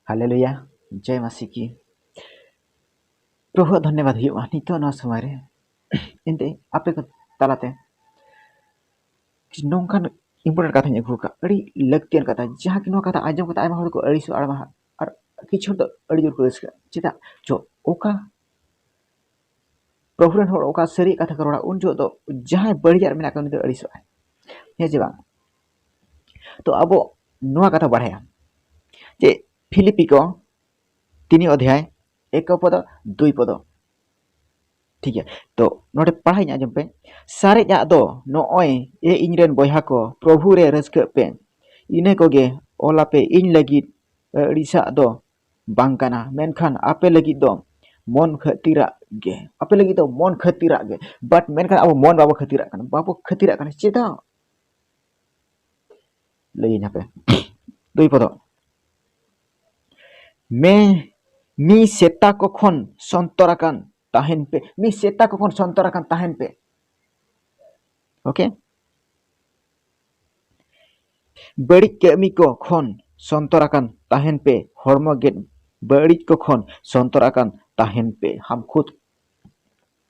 hallelujah जय मसीह की प्रभु धन्यवाद हुआ नितो ना समय रे इनते आपे को तालाते नौकान इम्पोर्टेंट कथा अगू का अड़ी लगतियन कथा जहाँ की नो कथा आजम कथा आयमा हड़ को अड़ी सो आड़मा और किछु तो अड़ी जोर को रसका चिता जो ओका प्रभु रन हड़ ओका सरी कथा करोड़ा उन जो तो जहाँ बढ़िया मेना कन अड़ी सो हे जे बांग तो अब नुआ कथा बढ़ाया जे फिलिपी को 3 अध्याय 1 पद 2 पद ठीक है तो नोटे पढ़ाई आजम पे सारे दो नोय ए इनरेन बयहा को प्रभु रे रस्क पे इने कोगे ओला पे इन लगित अड़िसा दो बांकाना मेनखान आपे लगित दो मन खतीरा गे आपे लगित दो मन खतीरा गे बट मेनखान अब मन बाबू खतीरा कना चेदा लगी यहाँ पे दुई पद मैं मी सेता को खन संतराकान tahen pe mi seta ko kon sontorakan tahen pe oke berik kami ko kon sontorakan tahen pe hormo get berik ko kon sontorakan tahen pe ham khud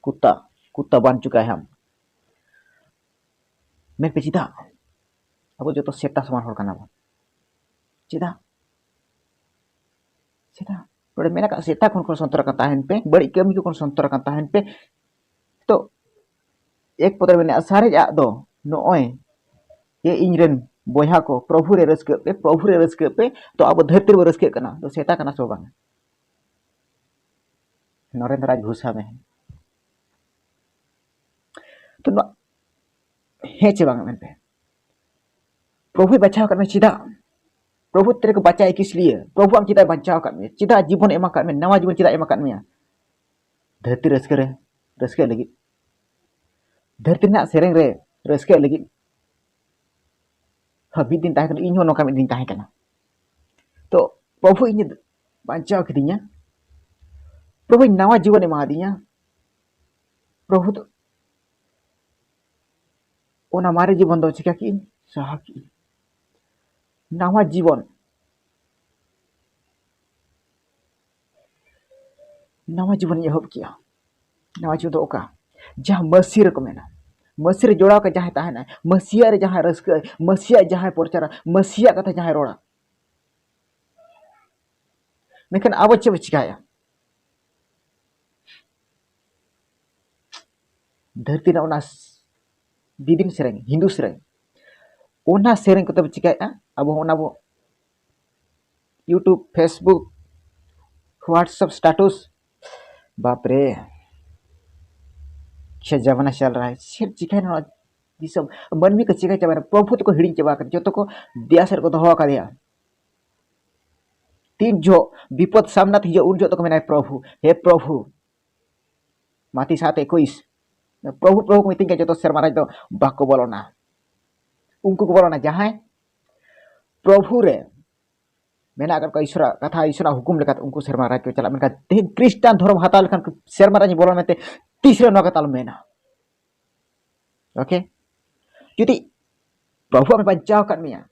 kuta ban चुका है हम मैं पे चिदा अब जो तो सेता समान होर kana चिदा चिदा बड़े मेरा का सेता kon sontorakan tahen pe berik kami ko kon sontorakan tahen pe तो एक पत्र में सारे दो नोय ये इंजरन बया को प्रभु रे रस्क पे तो अब धरती रे रस्क कना तो सेता कना सो बांग नरेंद्र राज घुसा में तो हे चे बांग में पे प्रभु बचाव कर में चिदा प्रभु तेरे को बचाए किस लिए प्रभु हम चिदा बचाव कर में चिदा जीवन एमा कर में नवा जीवन चिदा एमा कर में धरती रस्क लगी धरती ना सेरेंग रे रस्क लगी हाबी दिन ताहे इन हो नोका में दिन ताहे कना तो प्रभु इन बचाव कदिया प्रभु नवा जीवन एमा दिया प्रभु तो ओना मारे जीवन दो चिका की सहा की नवा जीवन यहब किया नवा जीवन तो ओका जहाँ मसीह को मेना मसीह जोड़ा का जहाँ ताहे मसीह रे जहाँ रस्क मसीह जहाँ प्रचार मसीह कथा जहाँ रोड़ा मेखन अब चे चिकाया धरती ना ओना बिदिन सेरेंग हिंदू सेरेंग ओना सेरेंग को तब चिकाया अब ओना वो यूट्यूब फेसबुक व्हाट्सएप स्टेटस बाप रे क्या जमाना चल रहा है सिर्फ चिकाय ना दिसम मनमी को चिकाय चबा प्रभु तो को हिडिंग चबा कर जो तो को दिया सर को दहो का दिया तीन जो विपद सामना थी जो उन जो तो को मेना प्रभु हे प्रभु माती 7:21 प्रभु प्रभु को मिटिंग के जो तो शर्मा राज तो बाको बोलोना उनको को बोलोना जहां प्रभु रे मेना अगर ईश्वर कथा ईश्वर हुकुम लेका उनको शर्मा राज को चला मेना तेन क्रिश्चियन धर्म हताल खान शर्मा राज बोलो में तीसरे नौका ताल मेना ओके जुदी प्रभु में बचाव कर मिया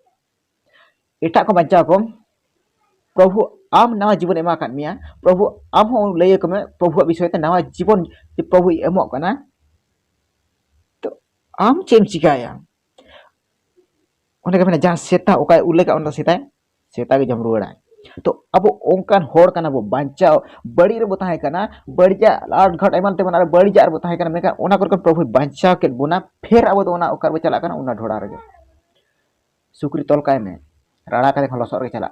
एटा को बचाव को प्रभु आम नवा जीवन एमा कर मिया प्रभु आम हो लय को में प्रभु विषय ते नवा जीवन प्रभु एमो कना तो आम चेम चिकाया ओने के मेना जहां सेता ओका उल्लेख on सेता के जम रुवाड़ा तो अब ओंकान होड़ कना बो बांचाव बड़ी रे बताहे कना बड़िया लाड घट एमन ते मना बड़िया रे बताहे कना मेका ओना कर प्रभु बांचाव के बोना फिर अब ओना ओकर बो चला कना ओना ढोड़ा रे सुक्री तोल काय में राड़ा का देखो लसर के चला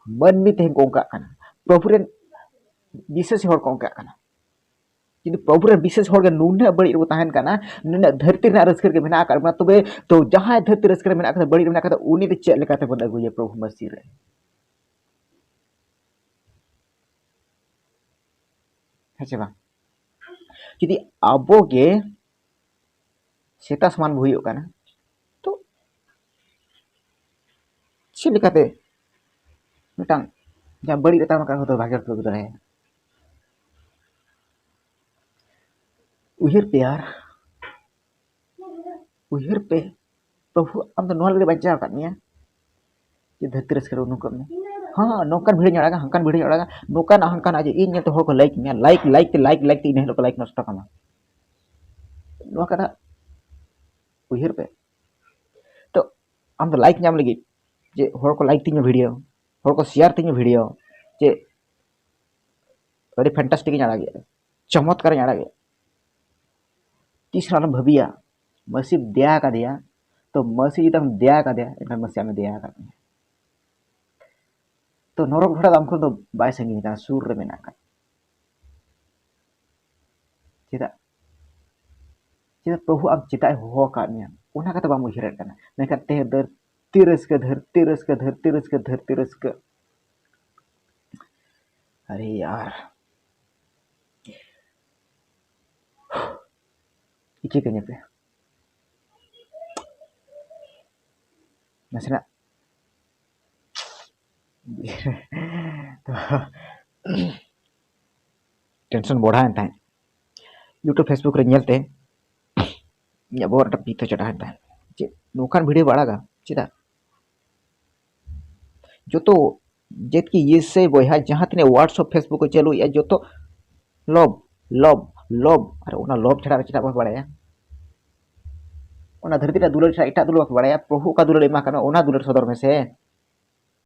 मन मी ते ओंका कना प्रभु रे विशेष होड़ को ओंका कना किंतु प्रभु रे विशेष होड़ के नुना बड़ी रे बताहन कना नुना धरती रे रस्कर के मेना कर तबे तो जहां धरती रस्कर मेना कर बड़ी रे मेना कर उनी ते चेक लेका ते बन अगुए प्रभु मसीह रे है बा जुदी आबो गे सेता समान भुयो कना तो चिलिकाते मिटांग जहां बड़ी रेता का होतो भागर तो रहे उहिर पे प्रभु हम तो नोल रे बच्चा का निया ये धरती रस करो नु करने हाँ नौकान भिडियो अड़ागा हंकान भिडियो अड़ागा नौकान हंकान आज इन नेते हर को like may like in hello को लाइक नष्ट कमा नोआ कथा उहिर पे तो आम तो लाइक नाम लगी जे हर को लाइक तीन भिडियो हर को शेयर तीन भिडियो जे अड़ी फैंटास्टिक अड़ागे चमत्कार अड़ागे तीसरा आलम भाबिया मसी दया का दिया तो मसी जुदि दया का दिया एनखान मसी आमे दया का तो नरक घोड़ा आम खन तो बाय संगी का सुर रे मेना का चेदा चेदा प्रभु आम चेता हो का मिया ओना का तो बाम उहिर करना मेका ते धरती रस्क अरे यार इचे कने पे नसना टेंशन बढ़ाएन ताई यूट्यूब फेसबुक रे नेलते या बोरटा पीतो चढ़ाएन ताई जे नोकान वीडियो बड़ागा चेदा जो तो जेत की ये से बोया जहां तने व्हाट्सएप फेसबुक को चलो या जो तो लव लव लव अरे ओना लव छड़ा चेदा बस बड़ाया ओना धरती टा दुलर छड़ा एटा दुलर बड़ाया प्रभु का दुलर एमा काना ओना दुलर सदर में से